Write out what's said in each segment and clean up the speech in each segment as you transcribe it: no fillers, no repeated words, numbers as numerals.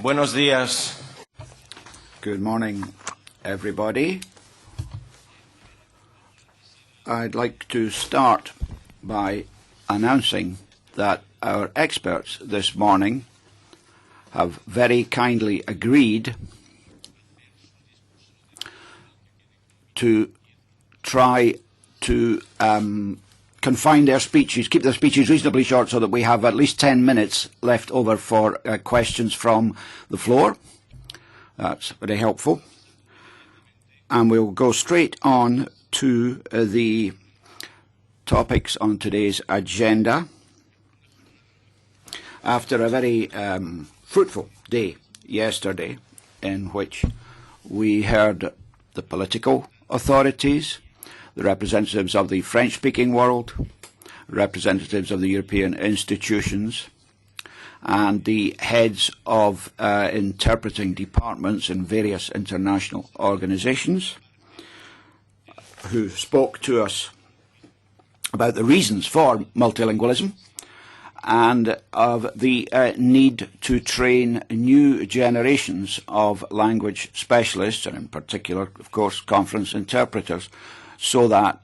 Buenos días. Good morning, everybody. I'd like to start by announcing that our experts this morning have very kindly agreed to try to confine their speeches, keep their speeches reasonably short so that we have at least 10 minutes left over for questions from the floor. That's very helpful. And we'll go straight on to the topics on today's agenda. After a very fruitful day yesterday in which we heard the political authorities, the representatives of the French-speaking world, representatives of the European institutions, and the heads of interpreting departments in various international organisations who spoke to us about the reasons for multilingualism and of the need to train new generations of language specialists, and in particular, of course, conference interpreters, so that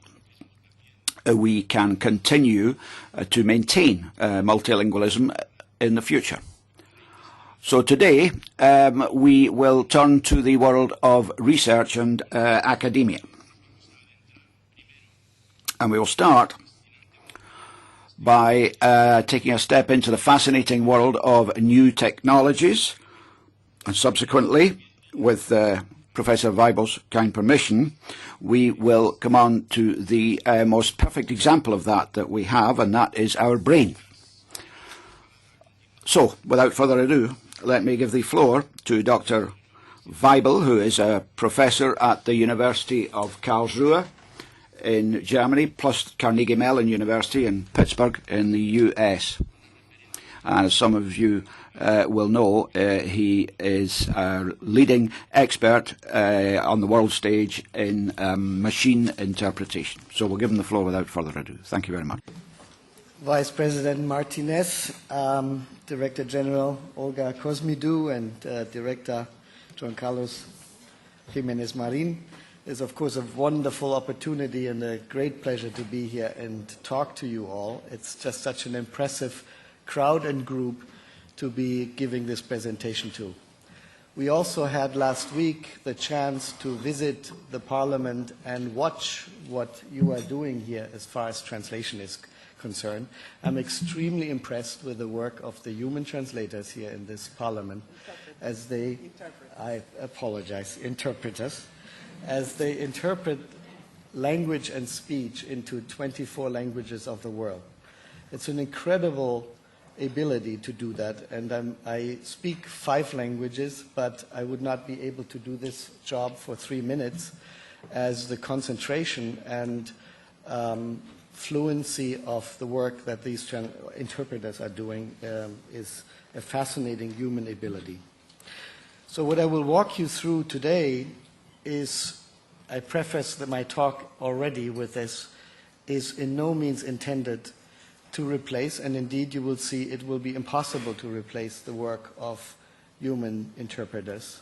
we can continue to maintain multilingualism in the future. So today we will turn to the world of research and academia. And we will start by taking a step into the fascinating world of new technologies, and subsequently, with Professor Weibel's kind permission, we will come on to the most perfect example of that we have, and that is our brain. So, without further ado, let me give the floor to Dr. Weibel, who is a professor at the University of Karlsruhe in Germany, plus Carnegie Mellon University in Pittsburgh in the US. And as some of you will know, he is a leading expert on the world stage in machine interpretation. So we'll give him the floor without further ado. Thank you very much. Vice President Martinez, Director General Olga Cosmidu, and Director Juan Carlos Jimenez Marin. It's, of course, a wonderful opportunity and a great pleasure to be here and talk to you all. It's just such an impressive crowd and group to be giving this presentation to. We also had last week the chance to visit the Parliament and watch what you are doing here as far as translation is concerned. I'm extremely impressed with the work of the human translators here in this Parliament as they, I apologize, interpreters, as they interpret language and speech into 24 languages of the world. It's an incredible ability to do that, and I speak 5 languages, but I would not be able to do this job for 3 minutes, as the concentration and fluency of the work that these interpreters are doing is a fascinating human ability. So what I will walk you through today is, I preface my talk already with this, is in no means intended to replace, and indeed you will see it will be impossible to replace the work of human interpreters.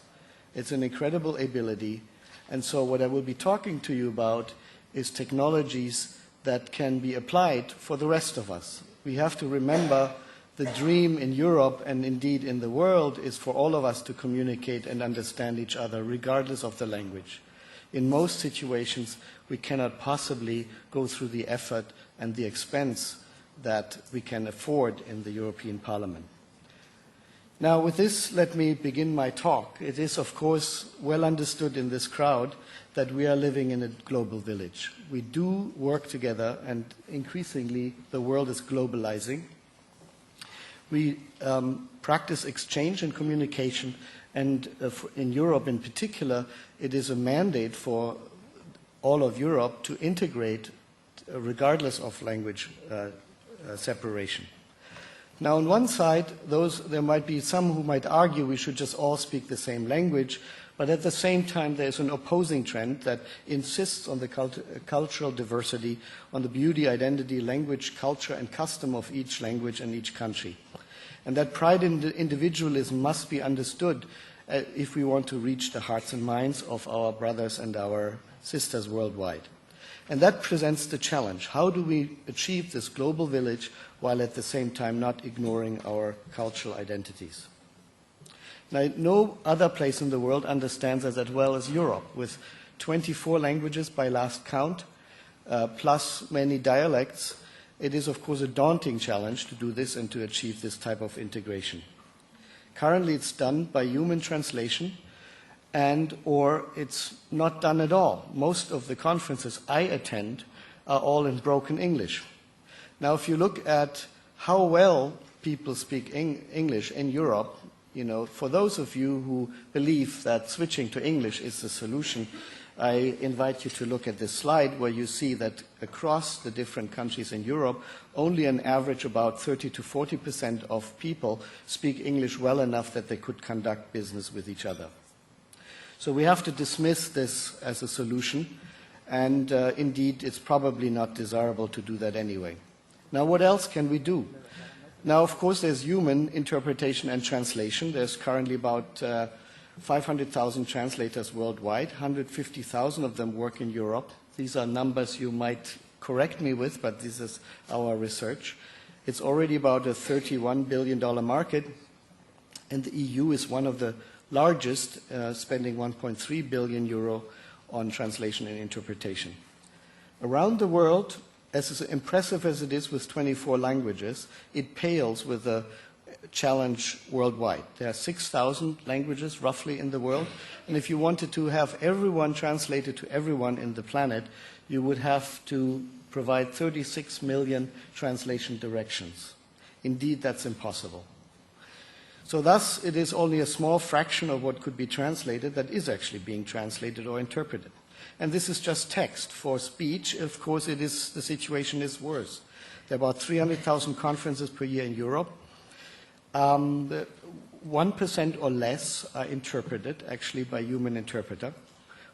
It's an incredible ability, and so what I will be talking to you about is technologies that can be applied for the rest of us. We have to remember the dream in Europe and indeed in the world is for all of us to communicate and understand each other regardless of the language. In most situations, we cannot possibly go through the effort and the expense that we can afford in the European Parliament. Now, with this, let me begin my talk. It is, of course, well understood in this crowd that we are living in a global village. We do work together, and increasingly the world is globalizing. We practice exchange and communication, and in Europe in particular, it is a mandate for all of Europe to integrate regardless of language separation. Now, on one side, there might be some who might argue we should just all speak the same language, but at the same time, there's an opposing trend that insists on the cultural diversity, on the beauty, identity, language, culture, and custom of each language and each country. And that pride in individualism must be understood if we want to reach the hearts and minds of our brothers and our sisters worldwide. And that presents the challenge. How do we achieve this global village while at the same time not ignoring our cultural identities? Now, no other place in the world understands us as well as Europe, with 24 languages by last count, plus many dialects. It is, of course, a daunting challenge to do this and to achieve this type of integration. Currently, it's done by human translation, or it's not done at all. Most of the conferences I attend are all in broken English. Now, if you look at how well people speak English in Europe, you know, for those of you who believe that switching to English is the solution, I invite you to look at this slide where you see that across the different countries in Europe, only an average about 30 to 40% of people speak English well enough that they could conduct business with each other. So we have to dismiss this as a solution, and indeed it's probably not desirable to do that anyway. Now, what else can we do? Now, of course, there's human interpretation and translation. There's currently about 500,000 translators worldwide. 150,000 of them work in Europe. These are numbers you might correct me with, but this is our research. It's already about a $31 billion market, and the EU is one of the largest, spending 1.3 billion euro on translation and interpretation. Around the world, as impressive as it is with 24 languages, it pales with the challenge worldwide. There are 6,000 languages roughly in the world, and if you wanted to have everyone translated to everyone in the planet, you would have to provide 36 million translation directions. Indeed, that's impossible. So thus, it is only a small fraction of what could be translated that is actually being translated or interpreted. And this is just text. For speech, of course, the situation is worse. There are about 300,000 conferences per year in Europe. 1% or less are interpreted, actually, by human interpreter.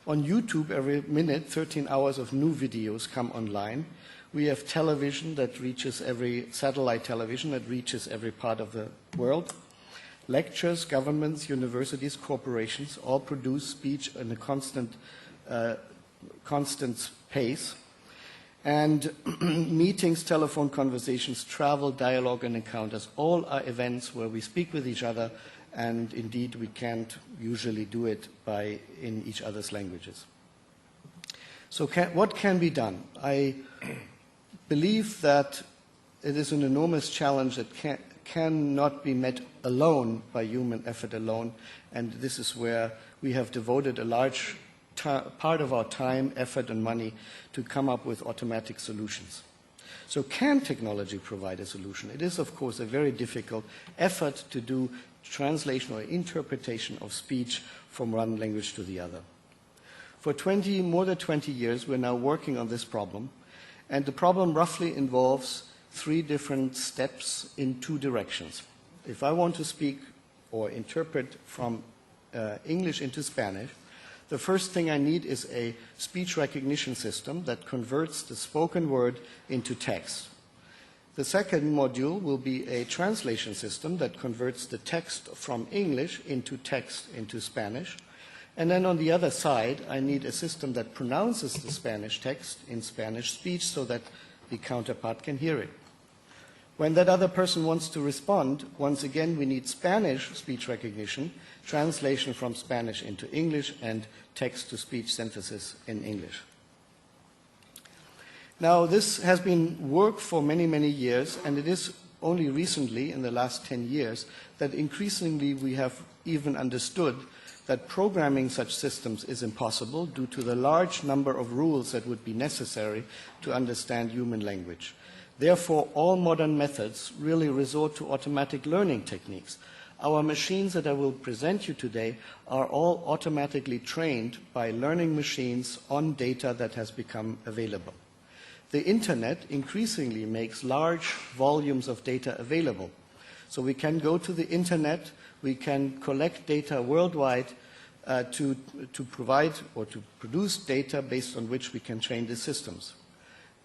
On YouTube, every minute, 13 hours of new videos come online. We have television that reaches satellite television that reaches every part of the world. Lectures, governments, universities, corporations all produce speech in a constant pace. And meetings, telephone conversations, travel, dialogue, and encounters, all are events where we speak with each other, and indeed we can't usually do it in each other's languages. So what can be done? I believe that it is an enormous challenge that cannot be met alone by human effort alone, and this is where we have devoted a large part of our time, effort, and money to come up with automatic solutions. So can technology provide a solution? It is, of course, a very difficult effort to do translation or interpretation of speech from one language to the other. For more than 20 years, we're now working on this problem, and the problem roughly involves 3 different steps in 2 directions. If I want to speak or interpret from English into Spanish, the first thing I need is a speech recognition system that converts the spoken word into text. The second module will be a translation system that converts the text from English into text into Spanish. And then on the other side, I need a system that pronounces the Spanish text in Spanish speech so that the counterpart can hear it. When that other person wants to respond, once again, we need Spanish speech recognition, translation from Spanish into English, and text-to-speech synthesis in English. Now, this has been work for many, many years, and it is only recently, in the last 10 years, that increasingly we have even understood that programming such systems is impossible due to the large number of rules that would be necessary to understand human language. Therefore, all modern methods really resort to automatic learning techniques. Our machines that I will present you today are all automatically trained by learning machines on data that has become available. The Internet increasingly makes large volumes of data available. So we can go to the Internet, we can collect data worldwide to provide or to produce data based on which we can train the systems.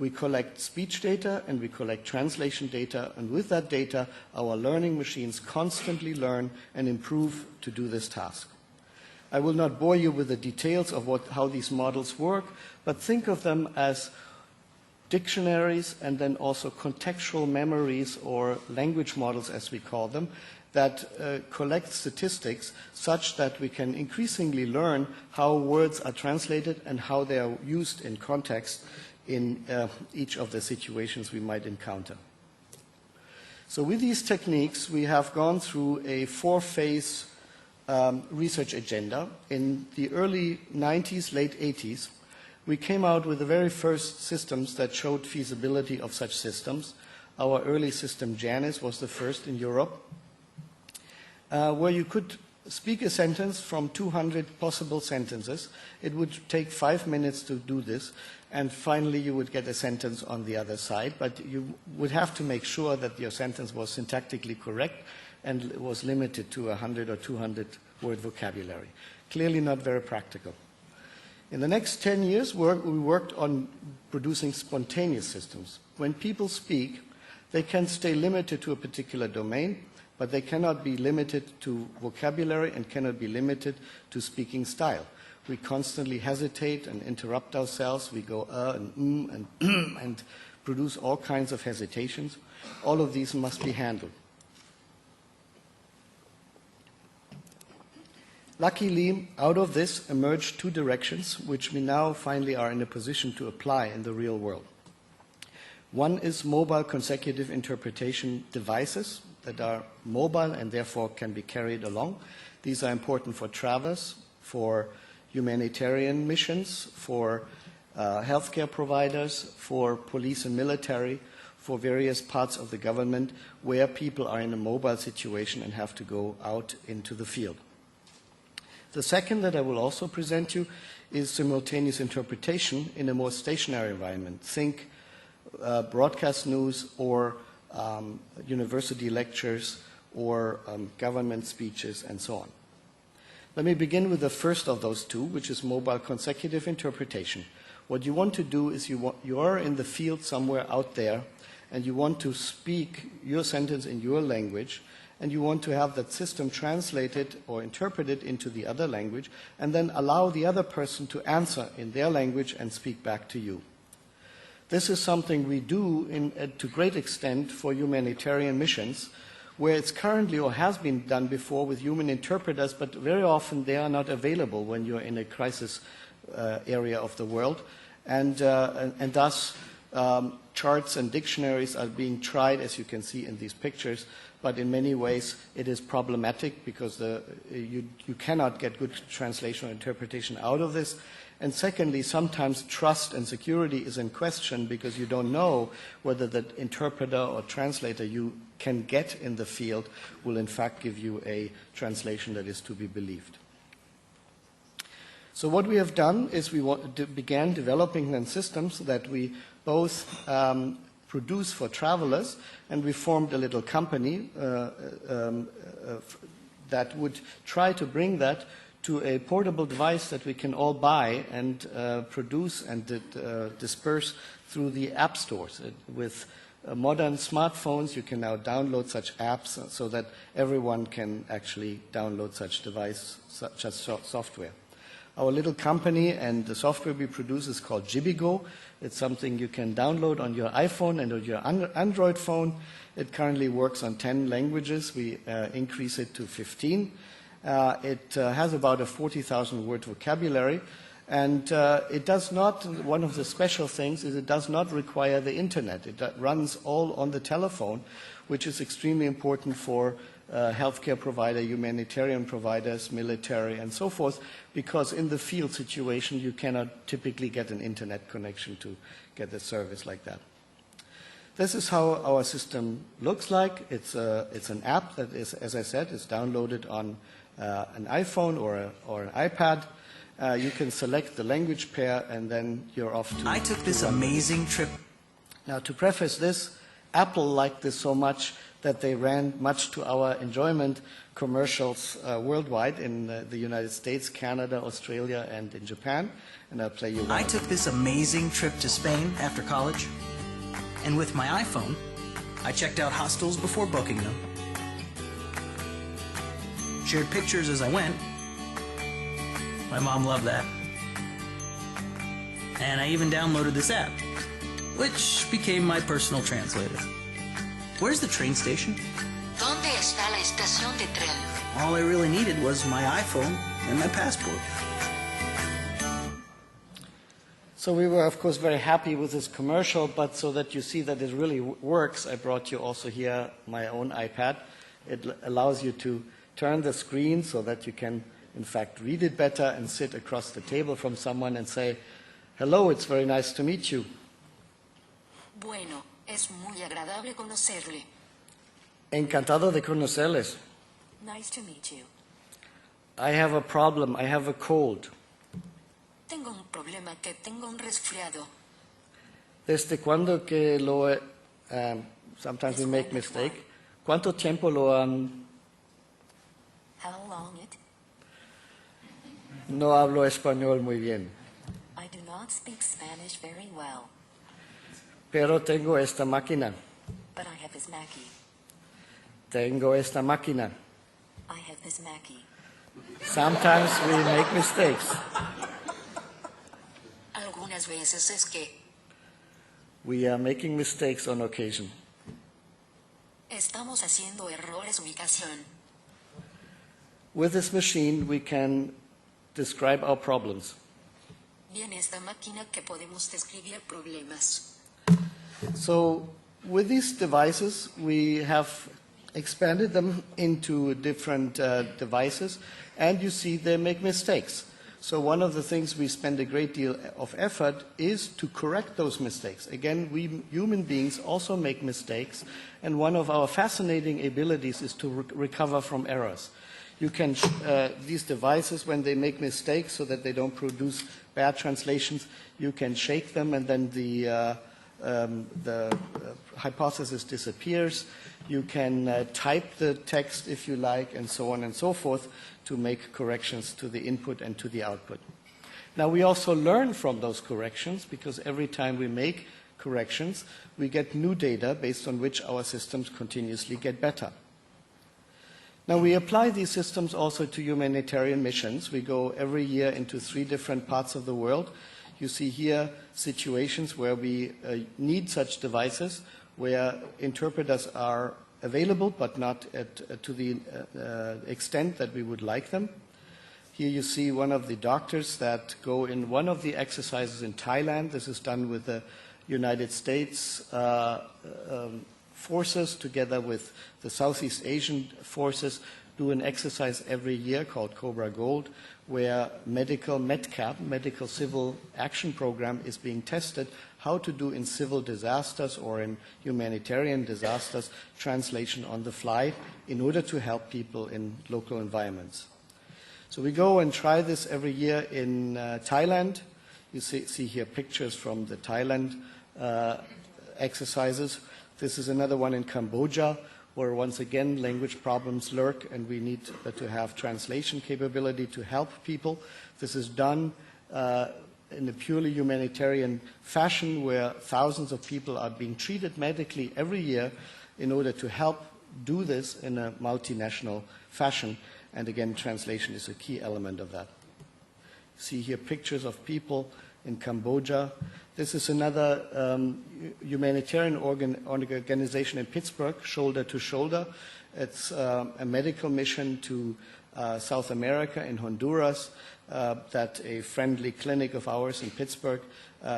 We collect speech data and we collect translation data, and with that data, our learning machines constantly learn and improve to do this task. I will not bore you with the details of how these models work, but think of them as dictionaries and then also contextual memories, or language models as we call them, that collect statistics such that we can increasingly learn how words are translated and how they are used in context in each of the situations we might encounter. So with these techniques, we have gone through a 4-phase research agenda. In the early 90s, late 80s, we came out with the very first systems that showed feasibility of such systems. Our early system, Janus, was the first in Europe, where you could speak a sentence from 200 possible sentences. It would take 5 minutes to do this, and finally you would get a sentence on the other side, but you would have to make sure that your sentence was syntactically correct and was limited to 100 or 200 word vocabulary. Clearly not very practical. In the next 10 years, we worked on producing spontaneous systems. When people speak, they can stay limited to a particular domain, but they cannot be limited to vocabulary and cannot be limited to speaking style. We constantly hesitate and interrupt ourselves. We go and and produce all kinds of hesitations. All of these must be handled. Luckily, out of this emerged 2 directions, which we now finally are in a position to apply in the real world. One is mobile consecutive interpretation devices that are mobile and therefore can be carried along. These are important for travelers, for humanitarian missions, for healthcare providers, for police and military, for various parts of the government where people are in a mobile situation and have to go out into the field. The second that I will also present you is simultaneous interpretation in a more stationary environment. Think broadcast news or university lectures or government speeches and so on. Let me begin with the first of those 2, which is mobile consecutive interpretation. What you want to do is you are in the field somewhere out there and you want to speak your sentence in your language, and you want to have that system translated or interpreted into the other language and then allow the other person to answer in their language and speak back to you. This is something we do to great extent for humanitarian missions, where it's currently or has been done before with human interpreters, but very often they are not available when you're in a crisis area of the world. And thus, charts and dictionaries are being tried, as you can see in these pictures, but in many ways it is problematic because you cannot get good translation or interpretation out of this. And secondly, sometimes trust and security is in question because you don't know whether the interpreter or translator you can get in the field will in fact give you a translation that is to be believed. So what we have done is we began developing then systems that we both produce for travelers, and we formed a little company that would try to bring that to a portable device that we can all buy and produce and disperse through the app stores. With modern smartphones, you can now download such apps so that everyone can actually download such device, such as software. Our little company and the software we produce is called Jibigo. It's something you can download on your iPhone and on your Android phone. It currently works on 10 languages. We increase it to 15. It has about a 40,000 word vocabulary, and it does not, one of the special things is it does not require the internet. It runs all on the telephone, which is extremely important for healthcare provider, humanitarian providers, military, and so forth, because in the field situation you cannot typically get an internet connection to get a service like that. This is how our system looks like. It's an app that is, as I said, is downloaded on an iPhone or an iPad. You can select the language pair and then you're off to... I took this amazing trip. Now, to preface this, Apple liked this so much that they ran, much to our enjoyment, commercials worldwide in the United States, Canada, Australia, and in Japan. And I'll play you one. I took this amazing trip to Spain after college, and with my iPhone, I checked out hostels before booking them, shared pictures as I went. My mom loved that. And I even downloaded this app, which became my personal translator. Where's the train station? ¿Dónde está la estación de tren? All I really needed was my iPhone and my passport. So we were, of course, very happy with this commercial, but so that you see that it really works, I brought you also here my own iPad. It allows you to turn the screen so that you can, in fact, read it better and sit across the table from someone and say, "Hello, it's very nice to meet you." Bueno, es muy agradable conocerle. Encantado de conocerles. Nice to meet you. I have a problem. I have a cold. Tengo un problema, que tengo un resfriado. ¿Desde cuándo que lo... sometimes we make mistake. ¿Cuánto tiempo lo han... How long it? No hablo español muy bien. I do not speak Spanish very well, Pero tengo esta máquina. but I have this Mackie. Tengo esta máquina. I have this Mackie. Sometimes we make mistakes. Algunas veces es que We are making mistakes on occasion. estamos haciendo errores de ubicación. With this machine, we can describe our problems. Viene esta máquina que podemos describir problemas. So with these devices, we have expanded them into different devices, and you see they make mistakes. So one of the things we spend a great deal of effort is to correct those mistakes. Again, we human beings also make mistakes, and one of our fascinating abilities is to recover from errors. You can, these devices, when they make mistakes so that they don't produce bad translations, you can shake them and then the hypothesis disappears. You can type the text if you like, and so on and so forth, to make corrections to the input and to the output. Now, we also learn from those corrections, because every time we make corrections, we get new data based on which our systems continuously get better. Now, we apply these systems also to humanitarian missions. We go every year into 3 different parts of the world. You see here situations where we need such devices, where interpreters are available but not to the extent that we would like them. Here you see one of the doctors that go in one of the exercises in Thailand. This is done with the United States forces together with the Southeast Asian forces, do an exercise every year called Cobra Gold, where MEDCAP, Medical Civil Action Program, is being tested how to do in civil disasters or in humanitarian disasters translation on the fly in order to help people in local environments. So we go and try this every year in Thailand. You see here pictures from the Thailand exercises. This is another one in Cambodia, where once again language problems lurk and we need to have translation capability to help people. This is done in a purely humanitarian fashion, where thousands of people are being treated medically every year in order to help do this in a multinational fashion. And again, translation is a key element of that. See here pictures of people in Cambodia. This is another humanitarian organization in Pittsburgh, Shoulder to Shoulder. It's a medical mission to South America in Honduras that a friendly clinic of ours in Pittsburgh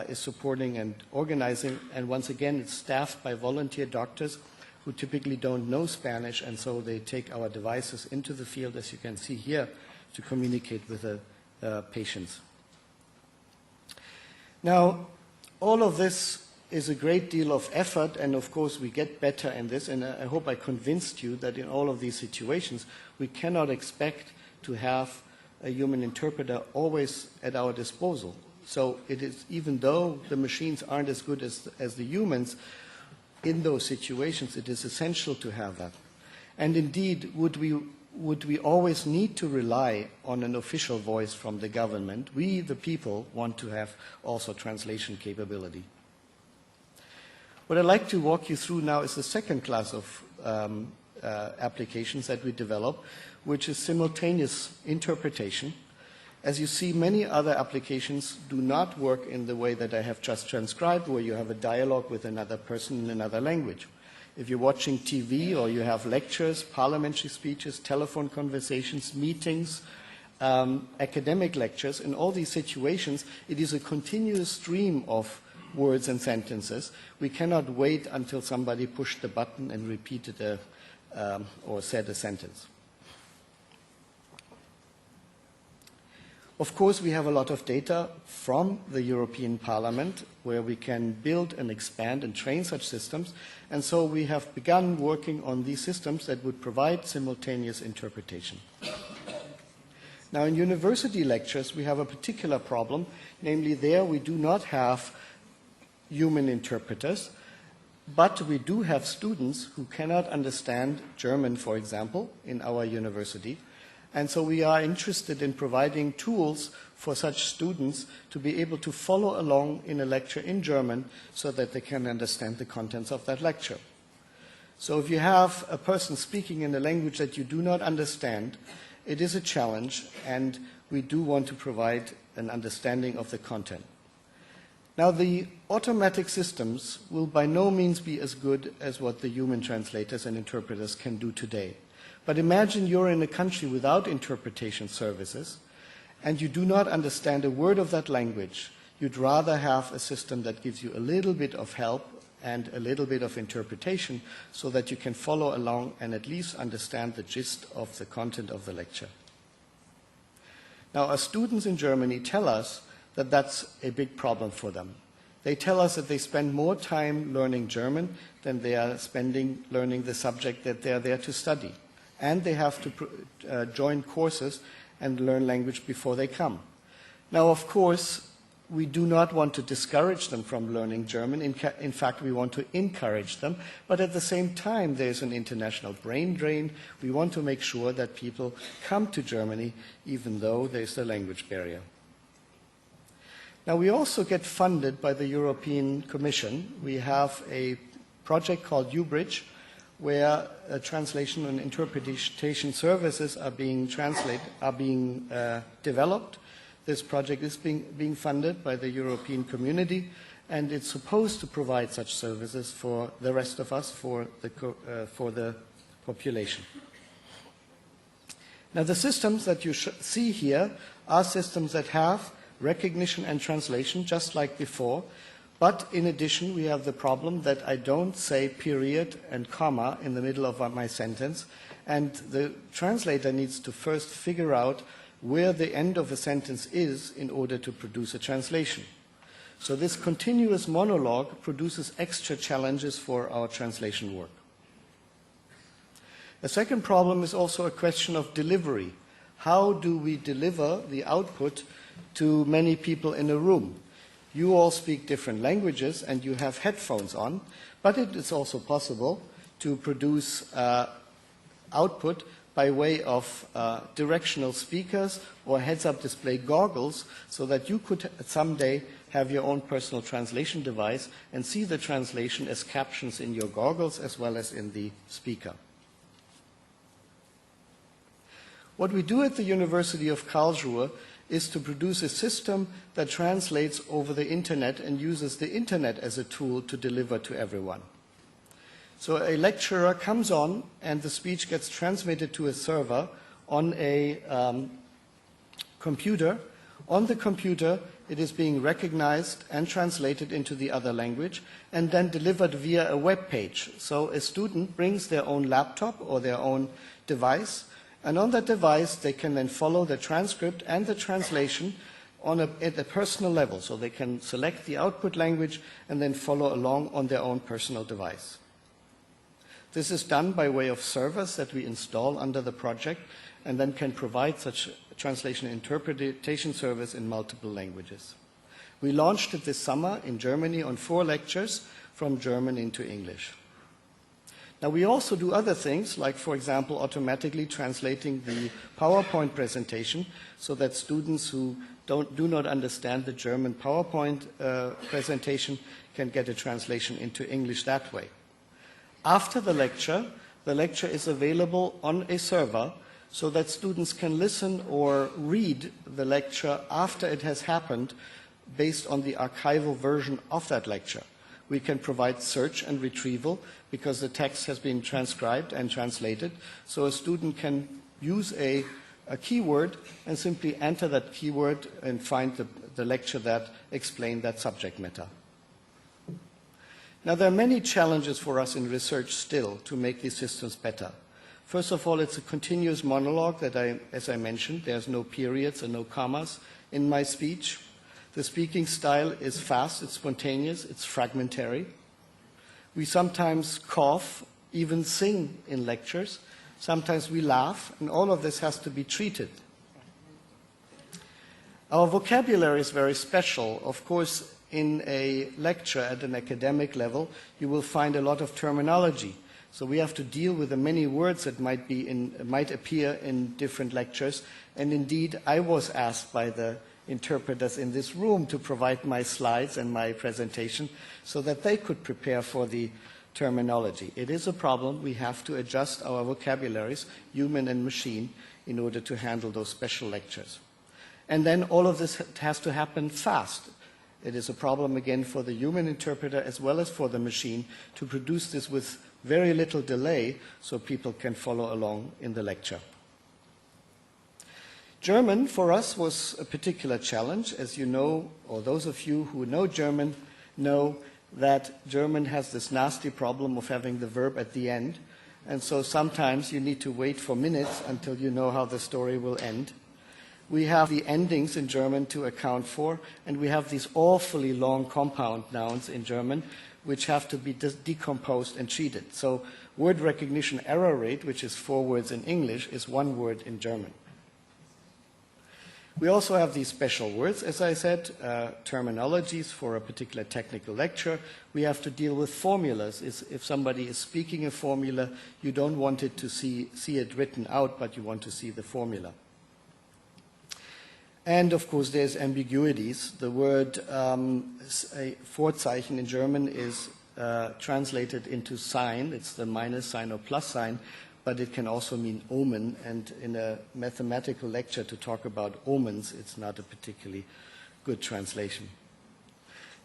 is supporting and organizing. And once again, it's staffed by volunteer doctors who typically don't know Spanish, and so they take our devices into the field, as you can see here, to communicate with the patients. Now, all of this is a great deal of effort, and of course we get better in this, and I hope I convinced you that in all of these situations we cannot expect to have a human interpreter always at our disposal. So it is, even though the machines aren't as good as the humans, in those situations, it is essential to have that. And indeed, would we always need to rely on an official voice from the government? We, the people, want to have also translation capability. What I'd like to walk you through now is the second class of applications that we develop, which is simultaneous interpretation. As you see, many other applications do not work in the way that I have just transcribed, where you have a dialogue with another person in another language. If you're watching TV or you have lectures, parliamentary speeches, telephone conversations, meetings, academic lectures, in all these situations, it is a continuous stream of words and sentences. We cannot wait until somebody pushed the button and repeated or said a sentence. Of course, we have a lot of data from the European Parliament where we can build and expand and train such systems, and so we have begun working on these systems that would provide simultaneous interpretation. Now, in university lectures, we have a particular problem, namely there we do not have human interpreters, but we do have students who cannot understand German, for example, in our university. And so we are interested in providing tools for such students to be able to follow along in a lecture in German so that they can understand the contents of that lecture. So if you have a person speaking in a language that you do not understand, it is a challenge, and we do want to provide an understanding of the content. Now, the automatic systems will by no means be as good as what the human translators and interpreters can do today. But imagine you're in a country without interpretation services, and you do not understand a word of that language. You'd rather have a system that gives you a little bit of help and a little bit of interpretation so that you can follow along and at least understand the gist of the content of the lecture. Now, our students in Germany tell us that that's a big problem for them. They tell us that they spend more time learning German than they are spending learning the subject that they are there to study. And they have to join courses and learn language before they come. Now, of course, we do not want to discourage them from learning German. In fact, we want to encourage them. But at the same time, there's an international brain drain. We want to make sure that people come to Germany, even though there's a language barrier. Now, we also get funded by the European Commission. We have a project called Ubridge, where translation and interpretation services are being developed. This project is being funded by the European Community, and it's supposed to provide such services for the rest of us, for the population. Now, the systems that you see here are systems that have recognition and translation, just like before. But in addition, we have the problem that I don't say period and comma in the middle of my sentence, and the translator needs to first figure out where the end of a sentence is in order to produce a translation. So this continuous monologue produces extra challenges for our translation work. A second problem is also a question of delivery. How do we deliver the output to many people in a room? You all speak different languages and you have headphones on, but it is also possible to produce output by way of directional speakers or heads-up display goggles so that you could someday have your own personal translation device and see the translation as captions in your goggles as well as in the speaker. What we do at the University of Karlsruhe is to produce a system that translates over the internet and uses the internet as a tool to deliver to everyone. So a lecturer comes on and the speech gets transmitted to a server on a computer. On the computer, it is being recognized and translated into the other language and then delivered via a web page. So a student brings their own laptop or their own device, and on that device, they can then follow the transcript and the translation at a personal level. So they can select the output language and then follow along on their own personal device. This is done by way of servers that we install under the project and then can provide such translation and interpretation service in multiple languages. We launched it this summer in Germany on 4 lectures from German into English. Now, we also do other things, like, for example, automatically translating the PowerPoint presentation so that students who do not understand the German PowerPoint presentation can get a translation into English that way. After the lecture is available on a server so that students can listen or read the lecture after it has happened based on the archival version of that lecture. We can provide search and retrieval because the text has been transcribed and translated, so a student can use a keyword and simply enter that keyword and find the lecture that explained that subject matter. Now, there are many challenges for us in research still to make these systems better. First of all, it's a continuous monologue that as I mentioned, there's no periods and no commas in my speech. The speaking style is fast, it's spontaneous, it's fragmentary. We sometimes cough, even sing in lectures. Sometimes we laugh, and all of this has to be treated. Our vocabulary is very special. Of course, in a lecture at an academic level, you will find a lot of terminology. So we have to deal with the many words that might appear in different lectures. And indeed, I was asked by the interpreters in this room to provide my slides and my presentation so that they could prepare for the terminology. It is a problem. We have to adjust our vocabularies, human and machine, in order to handle those special lectures. And then all of this has to happen fast. It is a problem again for the human interpreter as well as for the machine to produce this with very little delay so people can follow along in the lecture. German for us was a particular challenge. As you know, or those of you who know German know that German has this nasty problem of having the verb at the end. And so sometimes you need to wait for minutes until you know how the story will end. We have the endings in German to account for, and we have these awfully long compound nouns in German which have to be decomposed and treated. So word recognition error rate, which is 4 words in English, is 1 word in German. We also have these special words, as I said, terminologies for a particular technical lecture. We have to deal with formulas. If somebody is speaking a formula, you don't want it to see it written out, but you want to see the formula. And of course, there's ambiguities. The word Vorzeichen in German is translated into sign. It's the minus sign or plus sign, but it can also mean omen. And in a mathematical lecture to talk about omens, it's not a particularly good translation.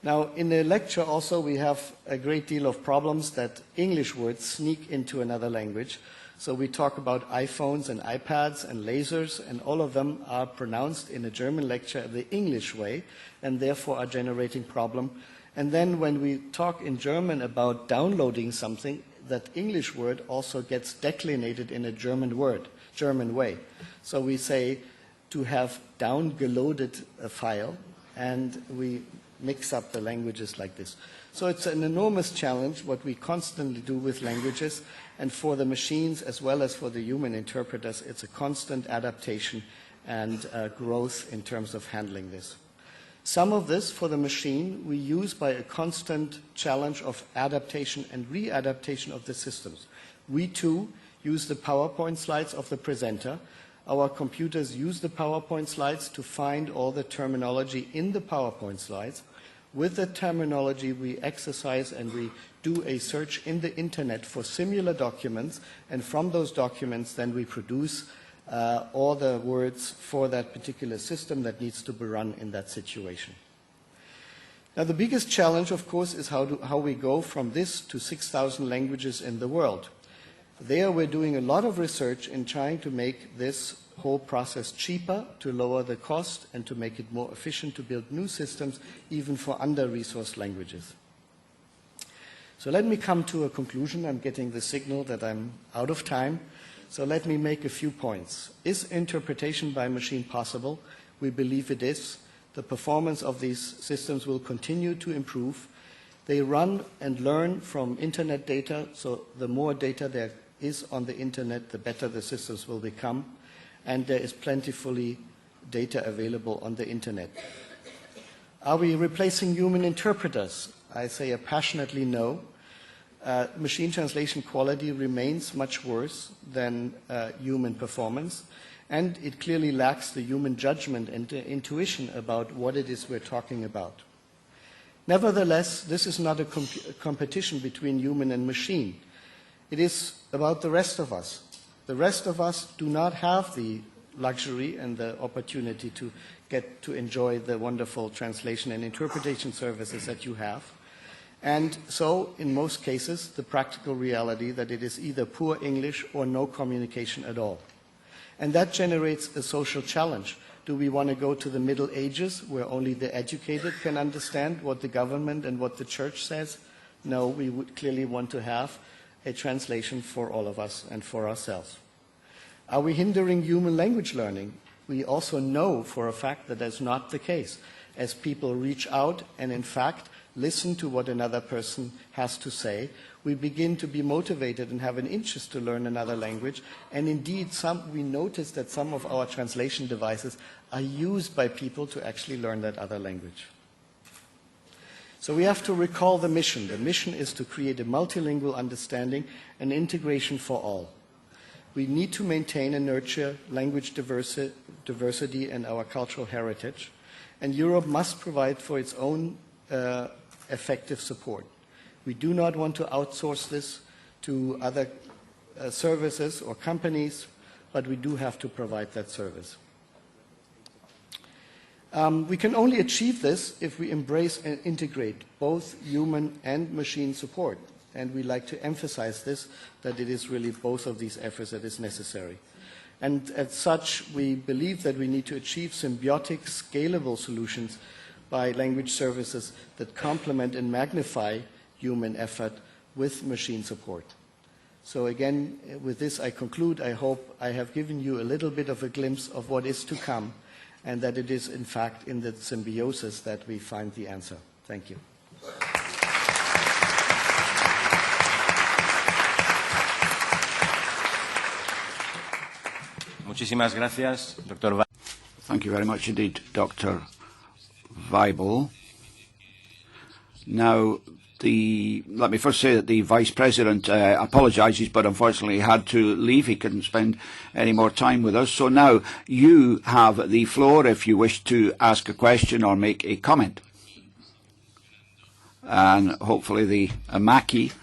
Now, in the lecture also, we have a great deal of problems that English words sneak into another language. So we talk about iPhones and iPads and lasers, and all of them are pronounced in a German lecture the English way, and therefore are generating problem. And then when we talk in German about downloading something, that English word also gets declinated in a German way. So we say to have downloaded a file, and we mix up the languages like this. So it's an enormous challenge, what we constantly do with languages, and for the machines as well as for the human interpreters, it's a constant adaptation and growth in terms of handling this. Some of this for the machine we use by a constant challenge of adaptation and readaptation of the systems. We too use the PowerPoint slides of the presenter. Our computers use the PowerPoint slides to find all the terminology in the PowerPoint slides. With the terminology, we exercise and we do a search in the internet for similar documents, and from those documents then we produce all the words for that particular system that needs to be run in that situation. Now, the biggest challenge, of course, is how we go from this to 6,000 languages in the world. There we're doing a lot of research in trying to make this whole process cheaper, to lower the cost, and to make it more efficient to build new systems, even for under-resourced languages. So let me come to a conclusion. I'm getting the signal that I'm out of time. So let me make a few points. Is interpretation by machine possible? We believe it is. The performance of these systems will continue to improve. They run and learn from internet data, so the more data there is on the internet, the better the systems will become. And there is plentifully data available on the internet. Are we replacing human interpreters? I say a passionately no. Machine translation quality remains much worse than human performance, and it clearly lacks the human judgment and intuition about what it is we're talking about. Nevertheless, this is not a competition between human and machine. It is about the rest of us. The rest of us do not have the luxury and the opportunity to get to enjoy the wonderful translation and interpretation services that you have. And so, in most cases, the practical reality that it is either poor English or no communication at all. And that generates a social challenge. Do we want to go to the Middle Ages, where only the educated can understand what the government and what the church says? No, we would clearly want to have a translation for all of us and for ourselves. Are we hindering human language learning? We also know for a fact that that's not the case, as people reach out and, in fact, listen to what another person has to say. We begin to be motivated and have an interest to learn another language. And indeed, we notice that some of our translation devices are used by people to actually learn that other language. So we have to recall the mission. The mission is to create a multilingual understanding and integration for all. We need to maintain and nurture language diversity and our cultural heritage. And Europe must provide for its own effective support. We do not want to outsource this to other services or companies, but we do have to provide that service. We can only achieve this if we embrace and integrate both human and machine support. And we like to emphasize this, that it is really both of these efforts that is necessary. And as such, we believe that we need to achieve symbiotic, scalable solutions by language services that complement and magnify human effort with machine support. So again, with this I conclude. I hope I have given you a little bit of a glimpse of what is to come, and that it is in fact in the symbiosis that we find the answer. Thank you. Muchísimas gracias, Dr. Thank you very much indeed, Dr. Weibel. Now, let me first say that the Vice President apologises, but unfortunately had to leave. He couldn't spend any more time with us. So now you have the floor if you wish to ask a question or make a comment. And hopefully the Amaki,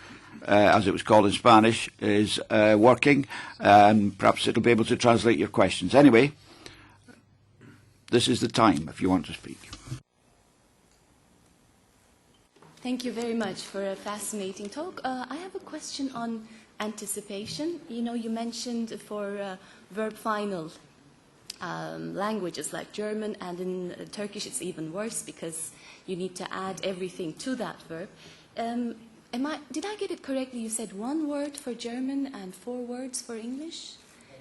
as it was called in Spanish, is working. Perhaps it'll be able to translate your questions. Anyway, this is the time if you want to speak. Thank you very much for a fascinating talk. I have a question on anticipation. You know, you mentioned for verb final languages like German, and in Turkish it's even worse because you need to add everything to that verb. Did I get it correctly? You said 1 word for German and 4 words for English.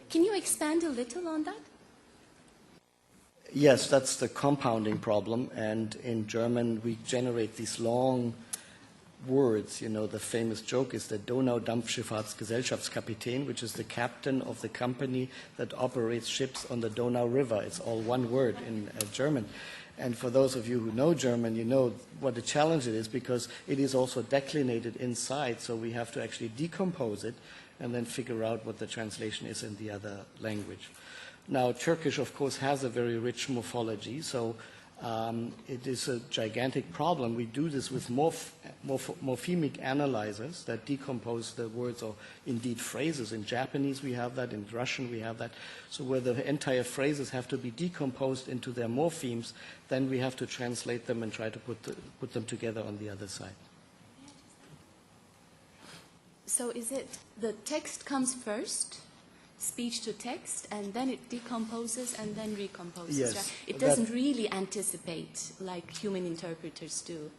Can you expand a little on that? Yes, that's the compounding problem. And in German, we generate these long words. You know, the famous joke is the Donau-Dampfschifffahrtsgesellschaftskapitän, which is the captain of the company that operates ships on the Donau River. It's all one word in German. And for those of you who know German, you know what a challenge it is, because it is also declinated inside, so we have to actually decompose it and then figure out what the translation is in the other language. Now, Turkish, of course, has a very rich morphology, so it is a gigantic problem. We do this with morphemic analyzers that decompose the words, or indeed phrases. In Japanese we have that, in Russian we have that. So where the entire phrases have to be decomposed into their morphemes, then we have to translate them and try to put them together on the other side. So is it the text comes first? Speech to text, and then it decomposes and then recomposes. Yes, right? It doesn't really anticipate like human interpreters do.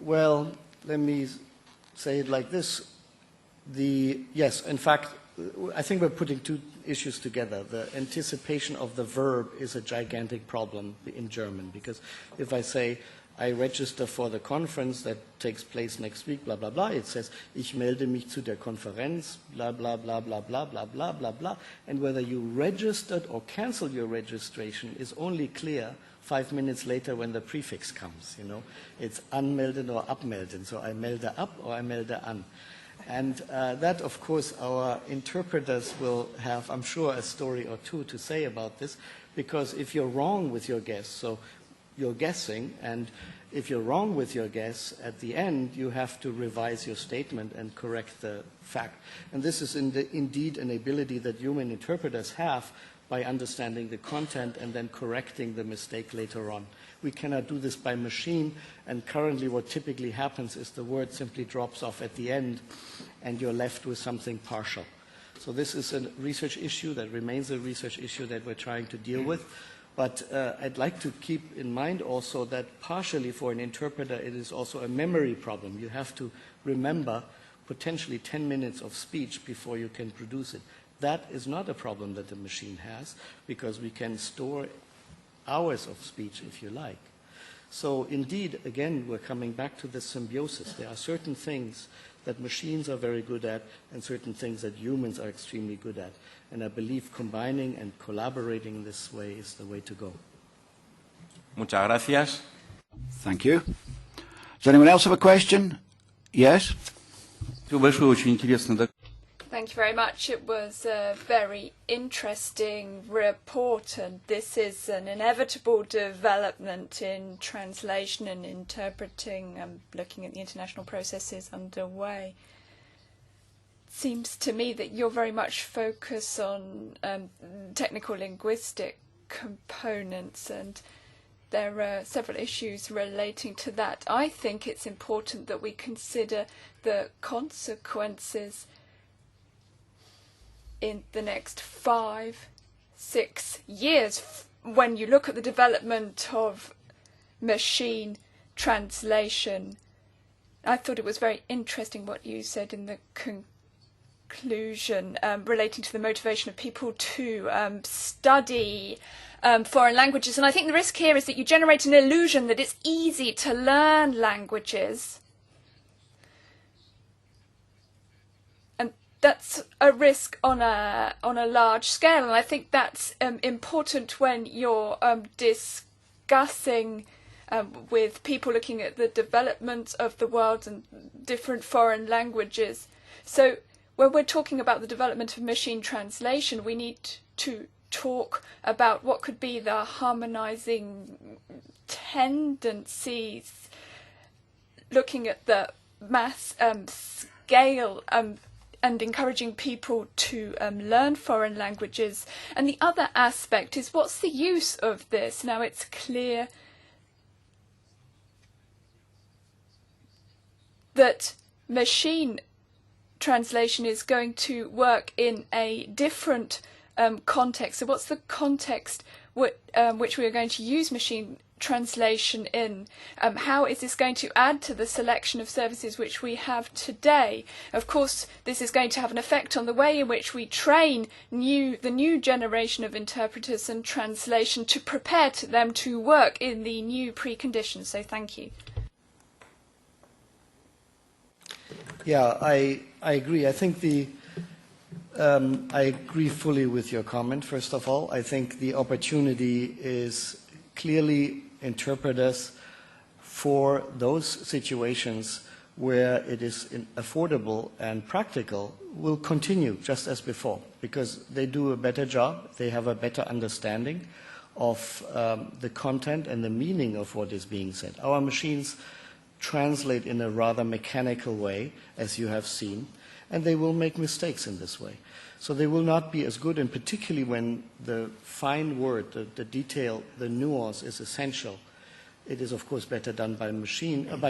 Well, let me say it like this. Yes, in fact, I think we're putting two issues together. The anticipation of the verb is a gigantic problem in German, because if I say, I register for the conference that takes place next week, blah, blah, blah. It says, ich melde mich zu der Konferenz, blah, blah, blah, blah, blah, blah, blah, blah, blah. And whether you registered or canceled your registration is only clear 5 minutes later when the prefix comes, you know. It's anmelden or abmelden. So I melde ab or I melde an. And that, of course, our interpreters will have, I'm sure, a story or two to say about this, because if you're wrong with your guess, so you're guessing, and if you're wrong with your guess, at the end, you have to revise your statement and correct the fact. And this is indeed an ability that human interpreters have by understanding the content and then correcting the mistake later on. We cannot do this by machine, and currently what typically happens is the word simply drops off at the end, and you're left with something partial. So this is a research issue that remains a research issue that we're trying to deal with. But I'd like to keep in mind also that partially for an interpreter it is also a memory problem. You have to remember potentially 10 minutes of speech before you can produce it. That is not a problem that the machine has, because we can store hours of speech if you like. So indeed, again, we're coming back to the symbiosis. There are certain things that machines are very good at and certain things that humans are extremely good at. And I believe combining and collaborating in this way is the way to go. Muchas gracias. Thank you. Does anyone else have a question? Yes? Thank you very much. It was a very interesting report, and this is an inevitable development in translation and interpreting, looking at the international processes underway. It seems to me that you're very much focused on technical linguistic components, and there are several issues relating to that. I think it's important that we consider the consequences in the next 5-6 years when you look at the development of machine translation. I thought it was very interesting what you said in the conclusion relating to the motivation of people to study foreign languages. And I think the risk here is that you generate an illusion that it's easy to learn languages. That's a risk on a large scale, and I think that's important when you're discussing with people looking at the development of the world and different foreign languages. So when we're talking about the development of machine translation, we need to talk about what could be the harmonizing tendencies, looking at the mass scale and encouraging people to learn foreign languages. And the other aspect is, what's the use of this? Now, it's clear that machine translation is going to work in a different context. So what's the context which we are going to use machine translation in? How is this going to add to the selection of services which we have today? Of course, this is going to have an effect on the way in which we train the new generation of interpreters and translation to prepare them to work in the new preconditions. So thank you. Yeah, I agree. I think I agree fully with your comment, first of all. I think the opportunity is clearly interpreters for those situations where it is affordable and practical will continue just as before, because they do a better job, they have a better understanding of the content and the meaning of what is being said. Our machines translate in a rather mechanical way, as you have seen, and they will make mistakes in this way. So they will not be as good, and particularly when the fine word, the detail, the nuance is essential. It is, of course, better done by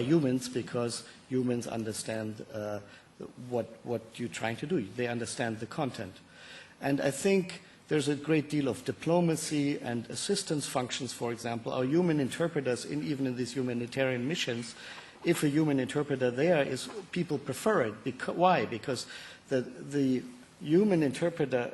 humans, because humans understand what you're trying to do. They understand the content. And I think there's a great deal of diplomacy and assistance functions, for example. Our human interpreters, even in these humanitarian missions, if a human interpreter there is, people prefer it. Why? Because the human interpreter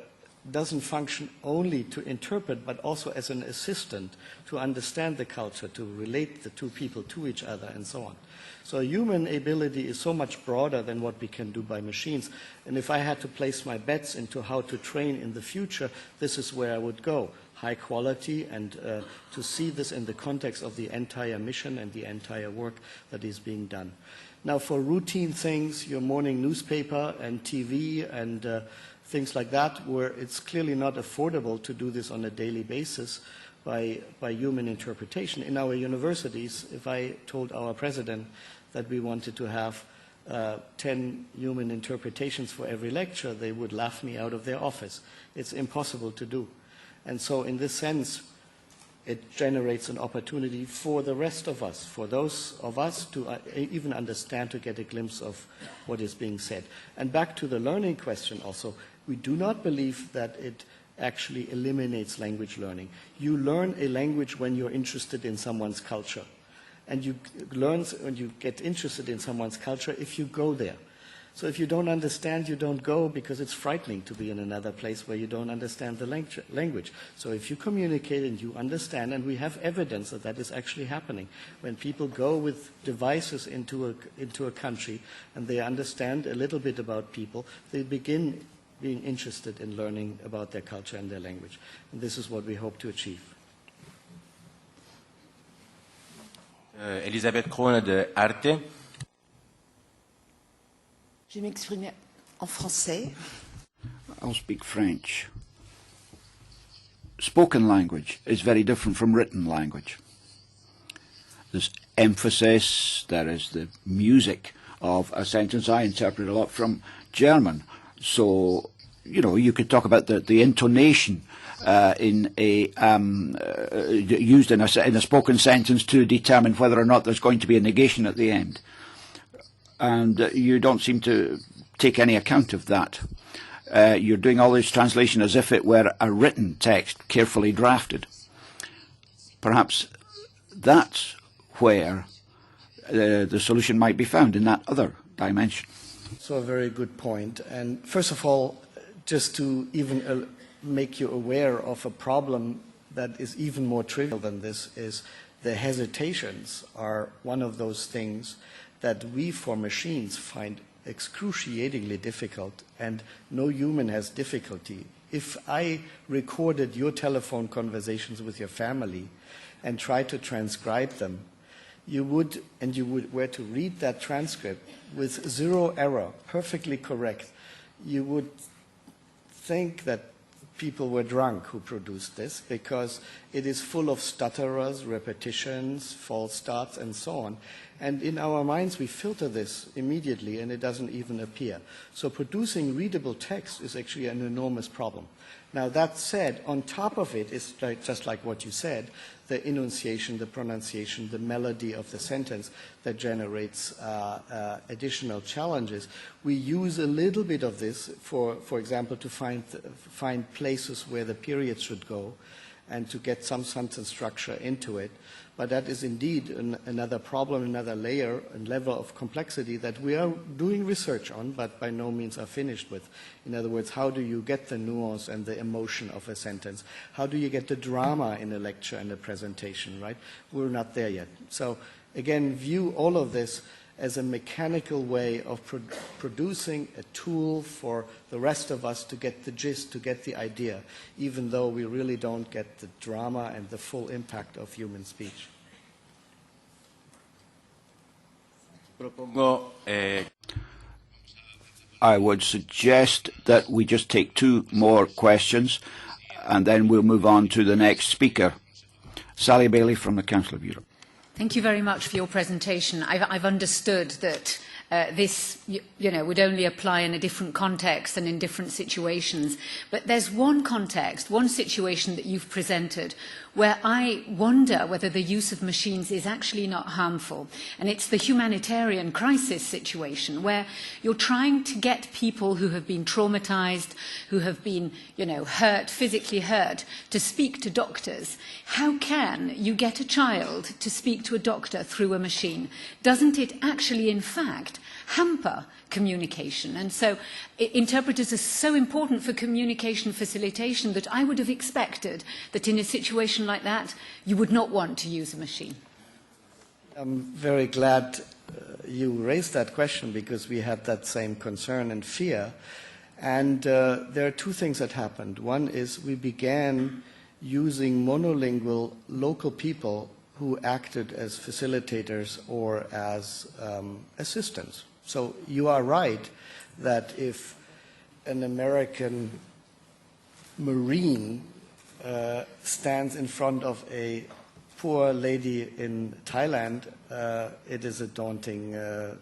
doesn't function only to interpret, but also as an assistant to understand the culture, to relate the two people to each other, and so on. So human ability is so much broader than what we can do by machines. And if I had to place my bets into how to train in the future, this is where I would go. High quality, and to see this in the context of the entire mission and the entire work that is being done. Now, for routine things, your morning newspaper and TV and things like that, where it's clearly not affordable to do this on a daily basis by human interpretation. In our universities, if I told our president that we wanted to have 10 human interpretations for every lecture, they would laugh me out of their office. It's impossible to do. And so in this sense, it generates an opportunity for the rest of us, for those of us to even understand, to get a glimpse of what is being said. And back to the learning question also, we do not believe that it actually eliminates language learning. You learn a language when you're interested in someone's culture. And you learn when you get interested in someone's culture if you go there. So if you don't understand, you don't go, because it's frightening to be in another place where you don't understand the language. So if you communicate and you understand, and we have evidence that that is actually happening, when people go with devices into a country and they understand a little bit about people, they begin being interested in learning about their culture and their language. And this is what we hope to achieve. Elisabeth Krohn de Arte. Je vais m'exprimer en français. I'll speak French. Spoken language is very different from written language. There's emphasis, there is the music of a sentence. I interpret a lot from German. So, you know, you could talk about the intonation used in a spoken sentence to determine whether or not there's going to be a negation at the end. And you don't seem to take any account of that. You're doing all this translation as if it were a written text, carefully drafted. Perhaps that's where the solution might be found, in that other dimension. So a very good point. And first of all, just to even make you aware of a problem that is even more trivial than this, is the hesitations are one of those things that we for machines find excruciatingly difficult, and no human has difficulty. If I recorded your telephone conversations with your family and tried to transcribe them, you would were to read that transcript with zero error, perfectly correct, you would think that people were drunk who produced this, because it is full of stutterers, repetitions, false starts, and so on. And in our minds, we filter this immediately, and it doesn't even appear. So producing readable text is actually an enormous problem. Now, that said, on top of it is just like what you said, the enunciation, the pronunciation, the melody of the sentence that generates additional challenges. We use a little bit of this, for example, to find places where the periods should go and to get some sentence structure into it. But that is indeed another problem, another layer and level of complexity that we are doing research on, but by no means are finished with. In other words, how do you get the nuance and the emotion of a sentence? How do you get the drama in a lecture and a presentation, right? We're not there yet. So again, view all of this as a mechanical way of producing a tool for the rest of us to get the gist, to get the idea, even though we really don't get the drama and the full impact of human speech. I would suggest that we just take 2 more questions, and then we'll move on to the next speaker. Sally Bailey from the Council of Europe. Thank you very much for your presentation. I've understood that this, would only apply in a different context and in different situations. But there's one context, one situation that you've presented where I wonder whether the use of machines is actually not harmful. And it's the humanitarian crisis situation where you're trying to get people who have been traumatized, who have been, hurt, physically hurt, to speak to doctors. How can you get a child to speak to a doctor through a machine? Doesn't it actually, in fact, fact, hamper communication. And so interpreters are so important for communication facilitation that I would have expected that in a situation like that, you would not want to use a machine. I'm very glad you raised that question, because we had that same concern and fear. And there are two things that happened. One is we began using monolingual local people who acted as facilitators or as assistants. So you are right that if an American Marine stands in front of a poor lady in Thailand, it is a daunting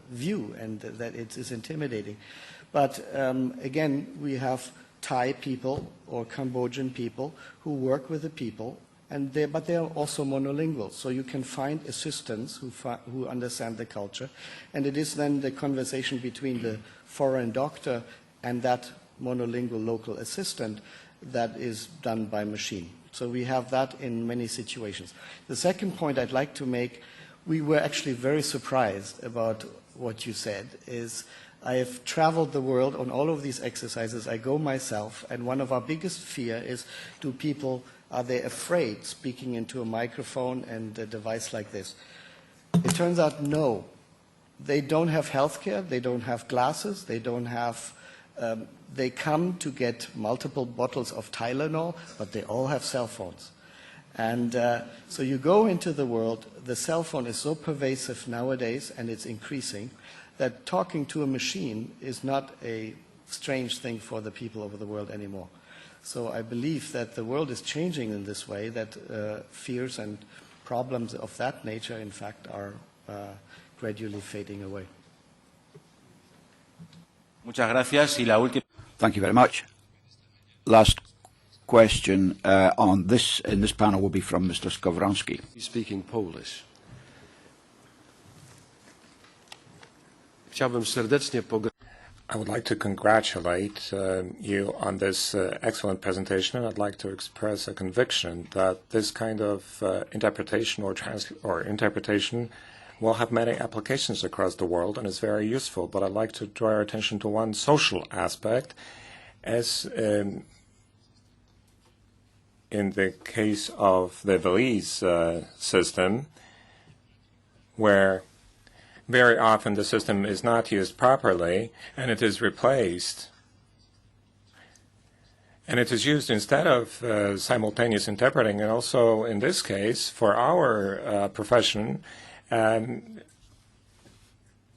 view, and that it is intimidating. But again, we have Thai people or Cambodian people who work with the people, but they are also monolingual. So you can find assistants who understand the culture, and it is then the conversation between the foreign doctor and that monolingual local assistant that is done by machine. So we have that in many situations. The second point I'd like to make, we were actually very surprised about what you said, is I have traveled the world on all of these exercises. I go myself, and one of our biggest fear is, are they afraid speaking into a microphone and a device like this? It turns out no. They don't have healthcare, they don't have glasses, they don't have, they come to get multiple bottles of Tylenol, but they all have cell phones. And so you go into the world, the cell phone is so pervasive nowadays, and it's increasing, that talking to a machine is not a strange thing for the people over the world anymore. So I believe that the world is changing in this way, that fears and problems of that nature, in fact, are gradually fading away. Muchas gracias. Y la última. Thank you very much. Last question in this panel will be from Mr. Skowronski. Speaking Polish. Chciałbym serdecznie I would like to congratulate you on this excellent presentation, and I'd like to express a conviction that this kind of interpretation or interpretation will have many applications across the world and is very useful. But I'd like to draw your attention to one social aspect, as in the case of the Belize system, where very often the system is not used properly and it is replaced. And it is used instead of simultaneous interpreting. And also in this case, for our profession,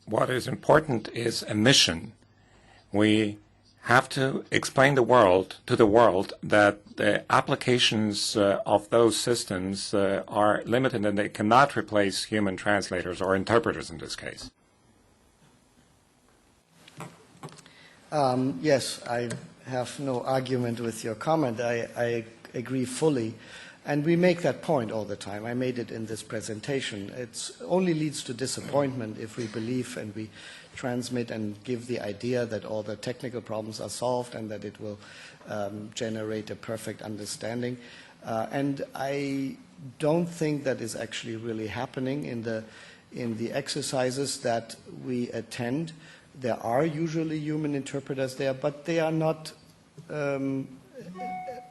what is important is a mission. We have to explain to the world that the applications of those systems are limited and they cannot replace human translators or interpreters in this case. Yes, I have no argument with your comment. I agree fully. And we make that point all the time. I made it in this presentation. It only leads to disappointment if we believe and we transmit and give the idea that all the technical problems are solved and that it will generate a perfect understanding. And I don't think that is actually really happening in the exercises that we attend. There are usually human interpreters there, but they are not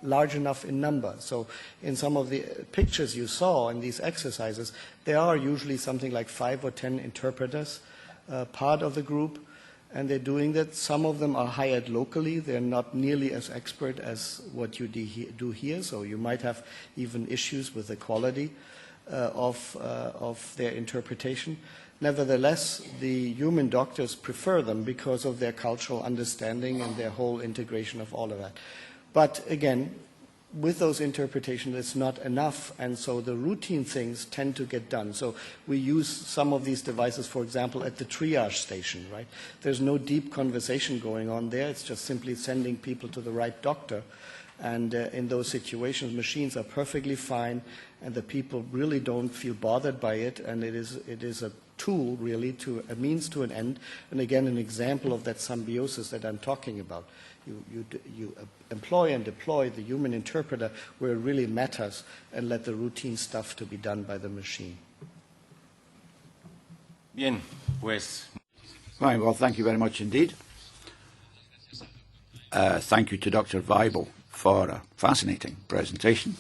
large enough in number. So in some of the pictures you saw in these exercises, there are usually something like 5 or 10 interpreters part of the group, and they're doing that. Some of them are hired locally. They're not nearly as expert as what you do here, so you might have even issues with the quality of their interpretation. Nevertheless, the human doctors prefer them because of their cultural understanding and their whole integration of all of that. But again, with those interpretations, it's not enough, and so the routine things tend to get done. So we use some of these devices, for example, at the triage station, right? There's no deep conversation going on there. It's just simply sending people to the right doctor. And in those situations, machines are perfectly fine, and the people really don't feel bothered by it, and it is a tool, really, a means to an end, and again, an example of that symbiosis that I'm talking about. You employ and deploy the human interpreter where it really matters and let the routine stuff to be done by the machine. Bien, pues. Fine, well, thank you very much indeed. Thank you to Dr. Weibel for a fascinating presentation.